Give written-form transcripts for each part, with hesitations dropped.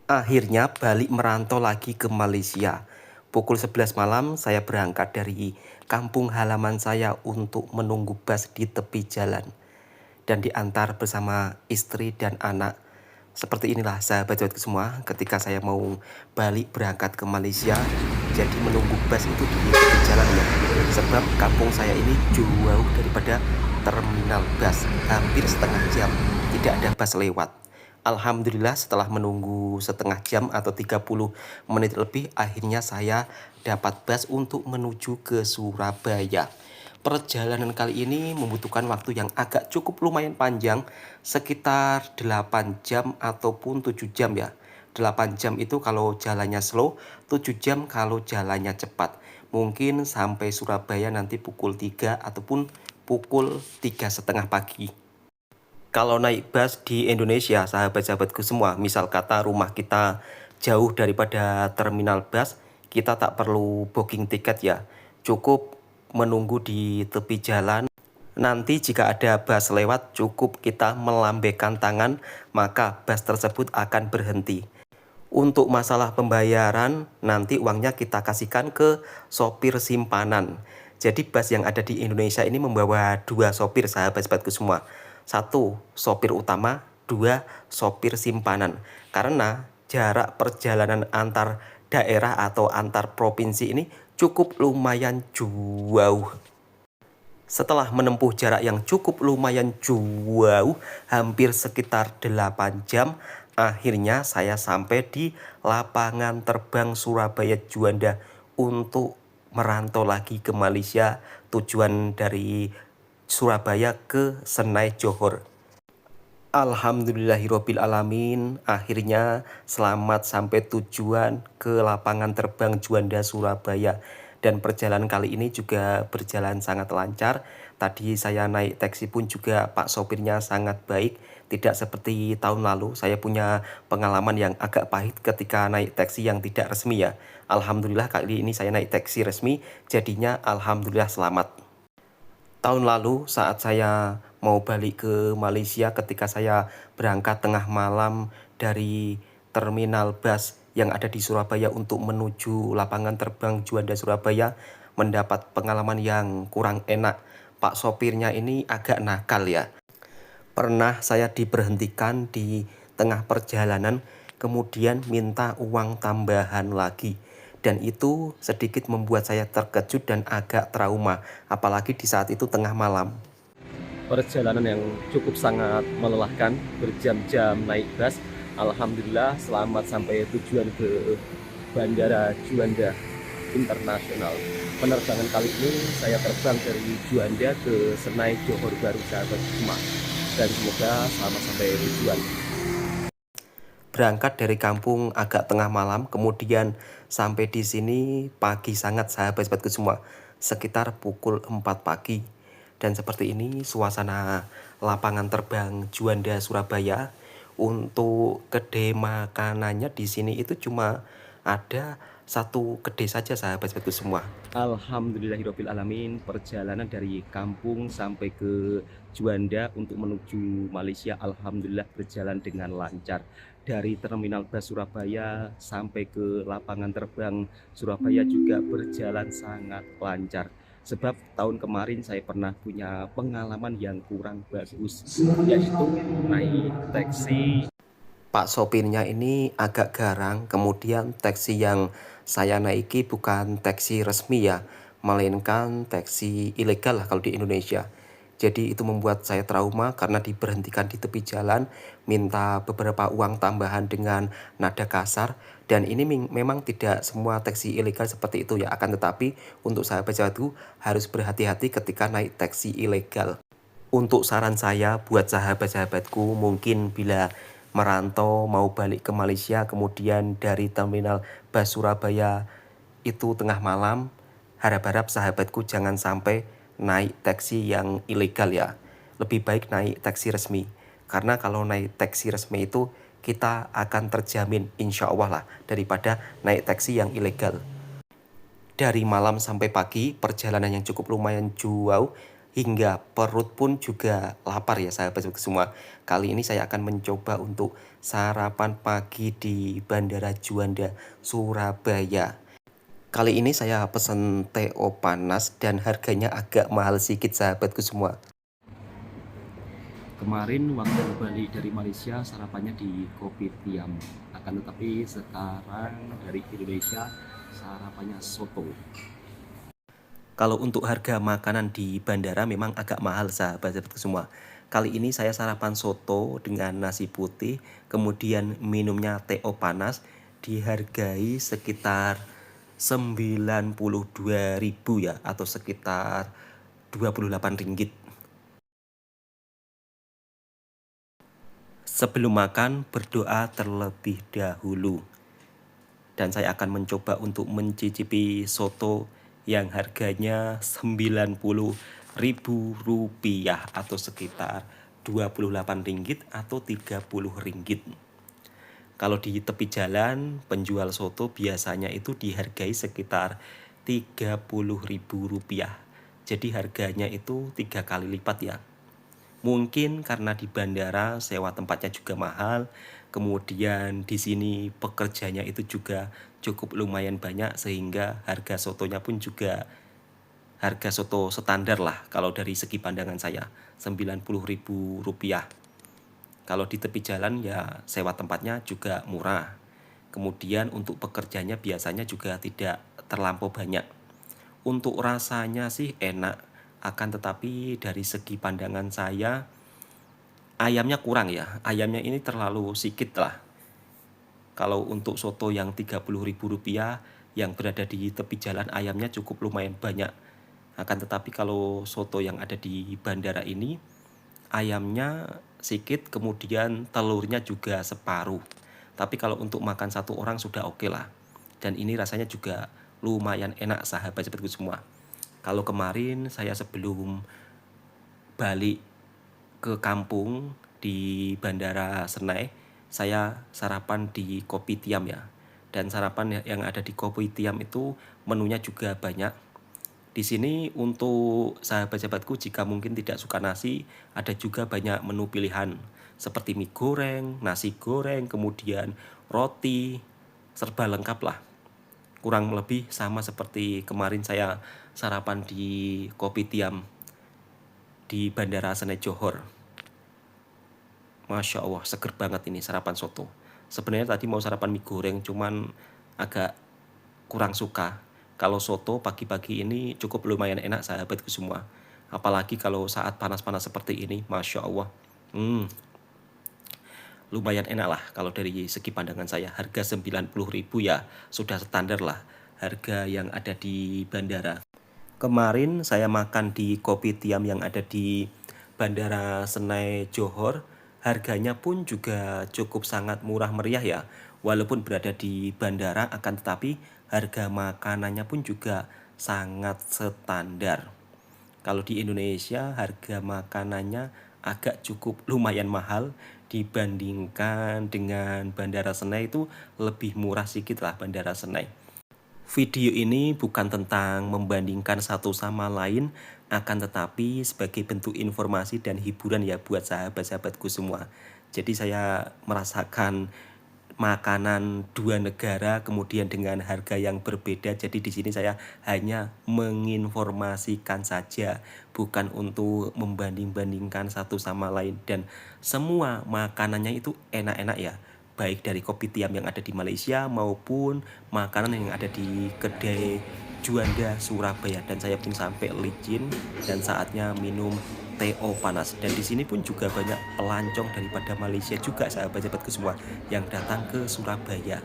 Akhirnya balik merantau lagi ke Malaysia. Pukul 11 malam saya berangkat dari kampung halaman saya untuk menunggu bus di tepi jalan dan diantar bersama istri dan anak. Seperti inilah sahabat-sahabatku semua ketika saya mau balik berangkat ke Malaysia. Jadi menunggu bus itu di tepi jalan ya. Sebab kampung saya ini jauh daripada terminal bus, hampir setengah jam tidak ada bus lewat. Alhamdulillah setelah menunggu setengah jam atau 30 menit lebih, akhirnya saya dapat bus untuk menuju ke Surabaya. Perjalanan kali ini membutuhkan waktu yang agak cukup lumayan panjang, sekitar 8 jam ataupun 7 jam ya. 8 jam itu kalau jalannya slow, 7 jam kalau jalannya cepat. Mungkin sampai Surabaya nanti pukul 3 ataupun pukul 3:30 pagi. Kalau naik bus di Indonesia, sahabat-sahabatku semua, misal kata rumah kita jauh daripada terminal bus, kita tak perlu booking tiket ya. Cukup menunggu di tepi jalan. Nanti jika ada bus lewat, cukup kita melambaikan tangan, maka bus tersebut akan berhenti. Untuk masalah pembayaran, nanti uangnya kita kasihkan ke sopir simpanan. Jadi bus yang ada di Indonesia ini membawa dua sopir sahabat-sahabatku semua. Satu sopir utama, dua sopir simpanan. Karena jarak perjalanan antar daerah atau antar provinsi ini cukup lumayan jauh. Setelah menempuh jarak yang cukup lumayan jauh, hampir sekitar 8 jam, akhirnya saya sampai di lapangan terbang Surabaya Juanda untuk merantau lagi ke Malaysia, tujuan dari Surabaya ke Senai Johor. Alhamdulillahirrohmanirrohim, akhirnya selamat sampai tujuan ke lapangan terbang Juanda Surabaya. Dan perjalanan kali ini juga berjalan sangat lancar. Tadi saya naik taksi pun juga Pak sopirnya sangat baik. Tidak seperti tahun lalu, saya punya pengalaman yang agak pahit ketika naik taksi yang tidak resmi ya. Alhamdulillah kali ini saya naik taksi resmi, jadinya alhamdulillah selamat. Tahun lalu saat saya mau balik ke Malaysia ketika saya berangkat tengah malam dari terminal bus yang ada di Surabaya untuk menuju lapangan terbang Juanda Surabaya, mendapat pengalaman yang kurang enak. Pak sopirnya ini agak nakal ya. Pernah saya diberhentikan di tengah perjalanan, kemudian minta uang tambahan lagi. Dan itu sedikit membuat saya terkejut dan agak trauma, apalagi di saat itu tengah malam. Perjalanan yang cukup sangat melelahkan, berjam-jam naik bus. Alhamdulillah selamat sampai tujuan ke Bandara Juanda Internasional. Penerbangan kali ini saya terbang dari Juanda ke Senai Johor Bahru sahabat semua. Dan semoga selamat sampai tujuan. Berangkat dari kampung agak tengah malam, kemudian sampai di sini pagi sangat sahabat-sahabatku semua, sekitar pukul 4 pagi. Dan seperti ini suasana lapangan terbang Juanda Surabaya. Untuk kedai makanannya di sini itu cuma ada satu kedai saja sahabat-sahabatku semua. Alhamdulillahirrohmanirrohim, perjalanan dari kampung sampai ke Juanda untuk menuju Malaysia alhamdulillah berjalan dengan lancar. Dari terminal bus Surabaya sampai ke lapangan terbang Surabaya juga berjalan sangat lancar. Sebab tahun kemarin saya pernah punya pengalaman yang kurang bagus, yaitu naik taksi. Pak sopirnya ini agak garang, kemudian taksi yang saya naiki bukan taksi resmi ya, melainkan taksi ilegal lah kalau di Indonesia. Jadi itu membuat saya trauma karena diberhentikan di tepi jalan, minta beberapa uang tambahan dengan nada kasar. Dan ini memang tidak semua taksi ilegal seperti itu ya, akan tetapi untuk sahabat-sahabatku harus berhati-hati ketika naik taksi ilegal. Untuk saran saya buat sahabat-sahabatku, mungkin bila merantau mau balik ke Malaysia kemudian dari terminal bus Surabaya itu tengah malam, harap-harap sahabatku jangan sampai naik taksi yang ilegal ya. Lebih baik naik taksi resmi. Karena kalau naik taksi resmi itu kita akan terjamin insya Allah lah daripada naik taksi yang ilegal. Dari malam sampai pagi perjalanan yang cukup lumayan jauh, hingga perut pun juga lapar ya sahabat semua. Kali ini saya akan mencoba untuk sarapan pagi di Bandara Juanda, Surabaya. Kali ini saya pesen TO panas dan harganya agak mahal sedikit sahabatku semua. Kemarin waktu balik dari Malaysia sarapannya di Kopitiam, akan tetapi sekarang dari Indonesia sarapannya soto. Kalau untuk harga makanan di bandara memang agak mahal sahabat-sahabatku semua. Kali ini saya sarapan soto dengan nasi putih, kemudian minumnya TO panas, dihargai sekitar 92.000 ya, atau sekitar 28 ringgit. Sebelum makan, berdoa terlebih dahulu. Dan saya akan mencoba untuk mencicipi soto yang harganya Rp90.000 atau sekitar 28 ringgit atau 30 ringgit. Kalau di tepi jalan, penjual soto biasanya itu dihargai sekitar Rp30.000. Jadi harganya itu 3 kali lipat ya. Mungkin karena di bandara sewa tempatnya juga mahal, kemudian di sini pekerjanya itu juga cukup lumayan banyak sehingga harga sotonya pun juga harga soto standar lah kalau dari segi pandangan saya, Rp90.000. Kalau di tepi jalan ya sewa tempatnya juga murah. Kemudian untuk pekerjanya biasanya juga tidak terlampau banyak. Untuk rasanya sih enak, akan tetapi dari segi pandangan saya ayamnya kurang ya. Ayamnya ini terlalu sedikit lah. Kalau untuk soto yang Rp30.000 yang berada di tepi jalan ayamnya cukup lumayan banyak. Akan tetapi kalau soto yang ada di bandara ini ayamnya sedikit, kemudian telurnya juga separuh. Tapi kalau untuk makan satu orang sudah oke lah. Dan ini rasanya juga lumayan enak sahabat-sahabatku semua. Kalau kemarin saya sebelum balik ke kampung di Bandara Senai, saya sarapan di Kopitiam ya. Dan sarapan yang ada di Kopitiam itu menunya juga banyak. Di sini untuk sahabat-sahabatku jika mungkin tidak suka nasi, ada juga banyak menu pilihan seperti mie goreng, nasi goreng, kemudian roti, serba lengkap lah. Kurang lebih sama seperti kemarin saya sarapan di Kopitiam di Bandara Senai Johor. Masya Allah, seger banget ini sarapan soto. Sebenarnya tadi mau sarapan mie goreng, cuman agak kurang suka. Kalau soto pagi-pagi ini cukup lumayan enak sahabatku semua. Apalagi kalau saat panas-panas seperti ini, Masya Allah. Lumayan enak lah kalau dari segi pandangan saya. Harga 90.000 ya sudah standar lah harga yang ada di bandara. Kemarin saya makan di Kopitiam yang ada di Bandara Senai Johor. Harganya pun juga cukup sangat murah meriah ya. Walaupun berada di bandara akan tetapi harga makanannya pun juga sangat standar. Kalau di Indonesia harga makanannya agak cukup lumayan mahal dibandingkan dengan Bandara Senai itu lebih murah sedikit lah Bandara Senai. Video ini bukan tentang membandingkan satu sama lain, akan tetapi sebagai bentuk informasi dan hiburan ya buat sahabat-sahabatku semua. Jadi saya merasakan makanan dua negara kemudian dengan harga yang berbeda. Jadi di sini saya hanya menginformasikan saja, bukan untuk membanding-bandingkan satu sama lain. Dan semua makanannya itu enak-enak ya, baik dari Kopitiam yang ada di Malaysia maupun makanan yang ada di kedai Juanda Surabaya. Dan saya pun sampai licin dan saatnya minum TO panas. Dan di sini pun juga banyak pelancong daripada Malaysia juga sahabat-sahabatku semua yang datang ke Surabaya.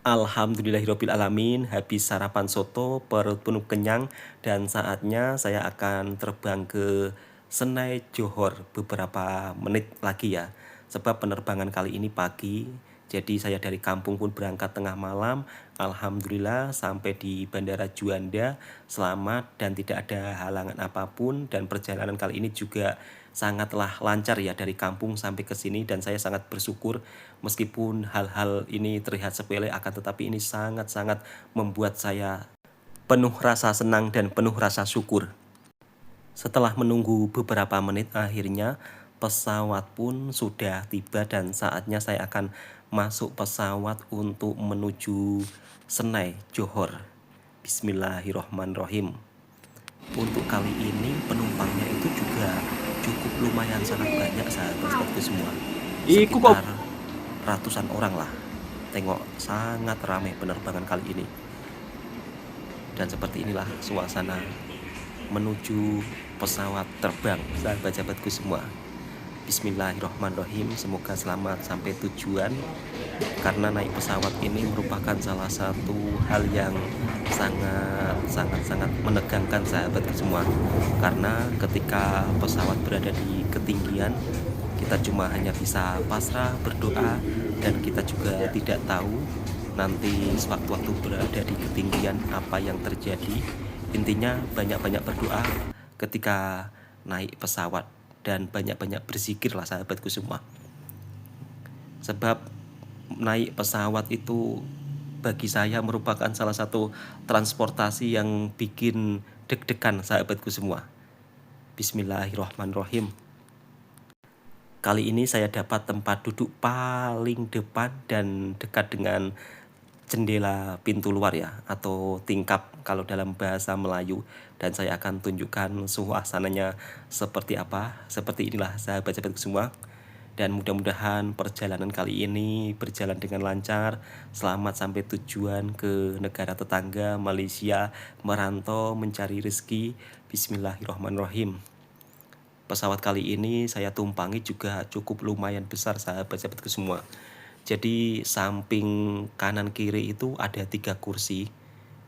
Alhamdulillahirrabbilalamin, habis sarapan soto, perut penuh kenyang, dan saatnya saya akan terbang ke Senai Johor beberapa menit lagi ya. Sebab penerbangan kali ini pagi, jadi saya dari kampung pun berangkat tengah malam. Alhamdulillah sampai di Bandara Juanda selamat dan tidak ada halangan apapun. Dan perjalanan kali ini juga sangatlah lancar ya dari kampung sampai ke sini. Dan saya sangat bersyukur meskipun hal-hal ini terlihat sepele akan tetapi ini sangat-sangat membuat saya penuh rasa senang dan penuh rasa syukur. Setelah menunggu beberapa menit, akhirnya pesawat pun sudah tiba dan saatnya saya akan masuk pesawat untuk menuju Senai, Johor. Bismillahirrohmanirrohim. Untuk kali ini penumpangnya itu juga cukup lumayan sangat banyak sahabat-sahabatku semua. Iku kok Sekitar ratusan orang lah. Tengok, sangat ramai penerbangan kali ini. Dan seperti inilah suasana menuju pesawat terbang sahabat-sahabatku semua. Bismillahirrohmanirrohim, semoga selamat sampai tujuan. Karena naik pesawat ini merupakan salah satu hal yang sangat menegangkan sahabatku semua. Karena ketika pesawat berada di ketinggian, kita cuma hanya bisa pasrah, berdoa, dan kita juga tidak tahu nanti sewaktu-waktu berada di ketinggian apa yang terjadi. Intinya banyak-banyak berdoa ketika naik pesawat dan banyak-banyak berzikir lah sahabatku semua. Sebab naik pesawat itu bagi saya merupakan salah satu transportasi yang bikin deg-degan sahabatku semua. Bismillahirrohmanirrohim. Kali ini saya dapat tempat duduk paling depan dan dekat dengan jendela pintu luar ya, atau tingkap kalau dalam bahasa Melayu. Dan saya akan tunjukkan suasananya seperti apa. Seperti inilah sahabat-sahabatku semua. Dan mudah-mudahan perjalanan kali ini berjalan dengan lancar, selamat sampai tujuan ke negara tetangga Malaysia, merantau mencari rezeki. Bismillahirrohmanirrohim. Pesawat kali ini saya tumpangi juga cukup lumayan besar sahabat-sahabatku semua. Jadi samping kanan kiri itu ada 3 kursi,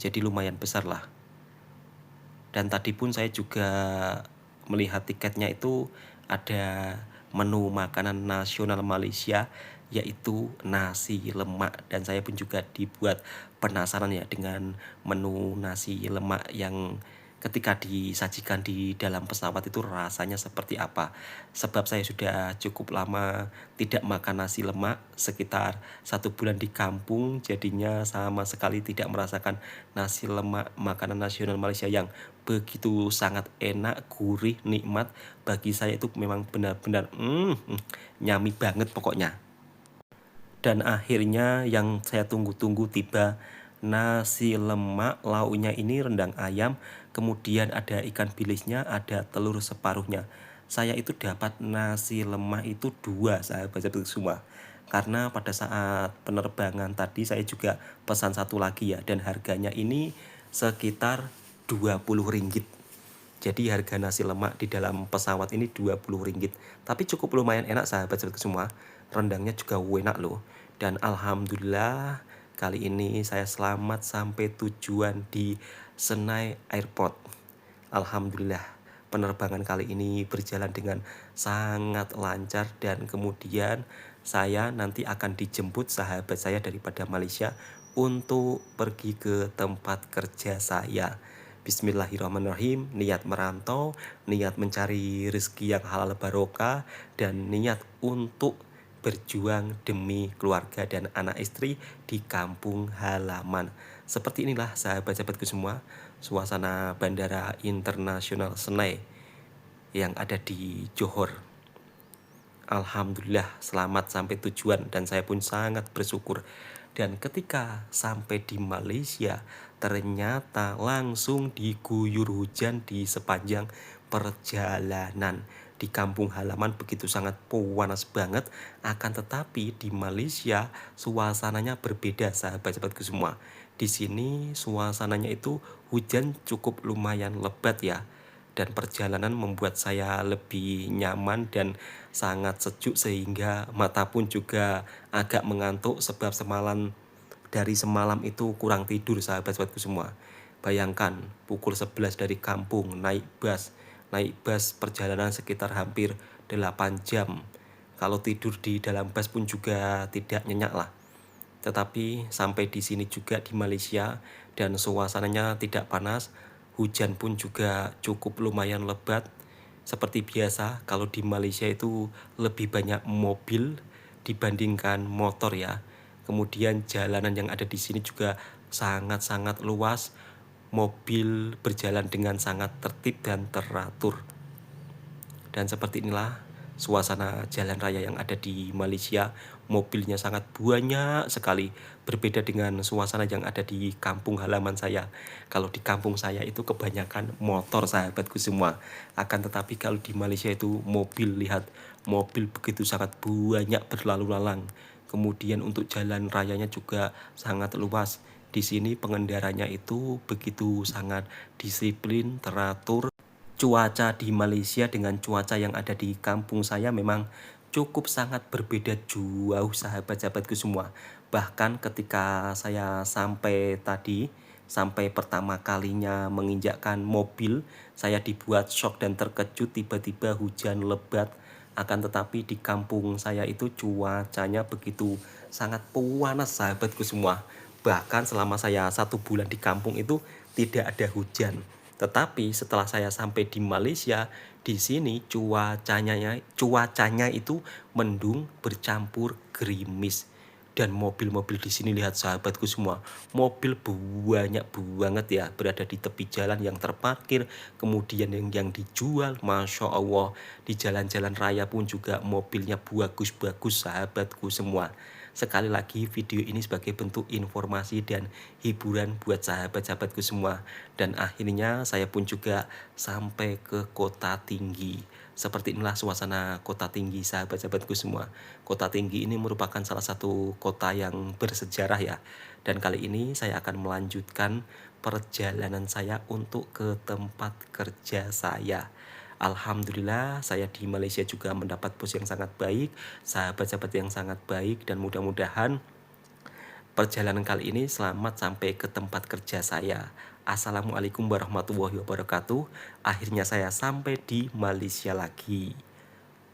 jadi lumayan besar lah. Dan tadi pun saya juga melihat tiketnya itu ada menu makanan nasional Malaysia, yaitu nasi lemak. Dan saya pun juga dibuat penasaran ya dengan menu nasi lemak yang ketika disajikan di dalam pesawat itu rasanya seperti apa. Sebab saya sudah cukup lama tidak makan nasi lemak, sekitar 1 bulan di kampung, jadinya sama sekali tidak merasakan nasi lemak makanan nasional Malaysia yang begitu sangat enak, gurih, nikmat. Bagi saya itu memang benar-benar nyami banget pokoknya. Dan akhirnya yang saya tunggu-tunggu tiba, nasi lemak, lauknya ini rendang ayam, kemudian ada ikan bilisnya, ada telur separuhnya. Saya itu dapat nasi lemak itu 2 sahabat-sahabat semua. Karena pada saat penerbangan tadi saya juga pesan 1 lagi ya, dan harganya ini sekitar 20 ringgit. Jadi harga nasi lemak di dalam pesawat ini 20 ringgit. Tapi cukup lumayan enak sahabat-sahabat semua. Rendangnya juga enak loh. Dan alhamdulillah kali ini saya selamat sampai tujuan di Senai Airport. Alhamdulillah penerbangan kali ini berjalan dengan sangat lancar. Dan kemudian saya nanti akan dijemput sahabat saya daripada Malaysia untuk pergi ke tempat kerja saya. Bismillahirrahmanirrahim, niat merantau, niat mencari rezeki yang halal barokah, dan niat untuk berjuang demi keluarga dan anak istri di kampung halaman. Seperti inilah sahabat-sahabatku semua, suasana Bandara Internasional Senai yang ada di Johor. Alhamdulillah selamat sampai tujuan dan saya pun sangat bersyukur. Dan ketika sampai di Malaysia, ternyata langsung diguyur hujan di sepanjang perjalanan. Di kampung halaman begitu sangat panas banget, akan tetapi di Malaysia suasananya berbeda sahabat-sahabatku semua. Di sini suasananya itu hujan cukup lumayan lebat ya. Dan perjalanan membuat saya lebih nyaman dan sangat sejuk sehingga mata pun juga agak mengantuk sebab dari semalam itu kurang tidur sahabat-sahabatku semua. Bayangkan pukul 11 dari kampung naik bus perjalanan sekitar hampir 8 jam. Kalau tidur di dalam bus pun juga tidak nyenyak lah. Tetapi sampai di sini juga di Malaysia dan suasananya tidak panas, hujan pun juga cukup lumayan lebat. Seperti biasa, kalau di Malaysia itu lebih banyak mobil dibandingkan motor ya. Kemudian jalanan yang ada di sini juga sangat-sangat luas. mobil berjalan dengan sangat tertib dan teratur. Dan seperti inilah suasana jalan raya yang ada di Malaysia. Mobilnya sangat banyak sekali, berbeda dengan suasana yang ada di kampung halaman saya. Kalau di kampung saya itu kebanyakan motor, sahabatku semua. Akan tetapi kalau di Malaysia itu mobil, lihat, mobil begitu sangat banyak berlalu lalang. Kemudian untuk jalan rayanya juga sangat luas. Di sini pengendaranya itu begitu sangat disiplin, teratur. Cuaca di Malaysia dengan cuaca yang ada di kampung saya memang cukup sangat berbeda jauh, sahabat-sahabatku semua. Bahkan ketika saya sampai pertama kalinya menginjakkan mobil, saya dibuat shock dan terkejut tiba-tiba hujan lebat. Akan tetapi di kampung saya itu cuacanya begitu sangat panas, sahabatku semua. Bahkan selama saya 1 bulan di kampung itu tidak ada hujan. Tetapi setelah saya sampai di Malaysia, di sini cuacanya itu mendung bercampur gerimis. Dan mobil-mobil di sini, lihat sahabatku semua, mobil banyak banget ya berada di tepi jalan yang terparkir, kemudian yang dijual, Masya Allah. Di jalan-jalan raya pun juga mobilnya bagus-bagus, sahabatku semua. Sekali lagi video ini sebagai bentuk informasi dan hiburan buat sahabat-sahabatku semua. Dan akhirnya saya pun juga sampai ke Kota Tinggi. Seperti inilah suasana Kota Tinggi, sahabat-sahabatku semua. Kota Tinggi ini merupakan salah satu kota yang bersejarah ya. Dan kali ini saya akan melanjutkan perjalanan saya untuk ke tempat kerja saya. Alhamdulillah saya di Malaysia juga mendapat bos yang sangat baik, sahabat-sahabat yang sangat baik, dan mudah-mudahan perjalanan kali ini selamat sampai ke tempat kerja saya. Assalamualaikum warahmatullahi wabarakatuh. Akhirnya saya sampai di Malaysia lagi.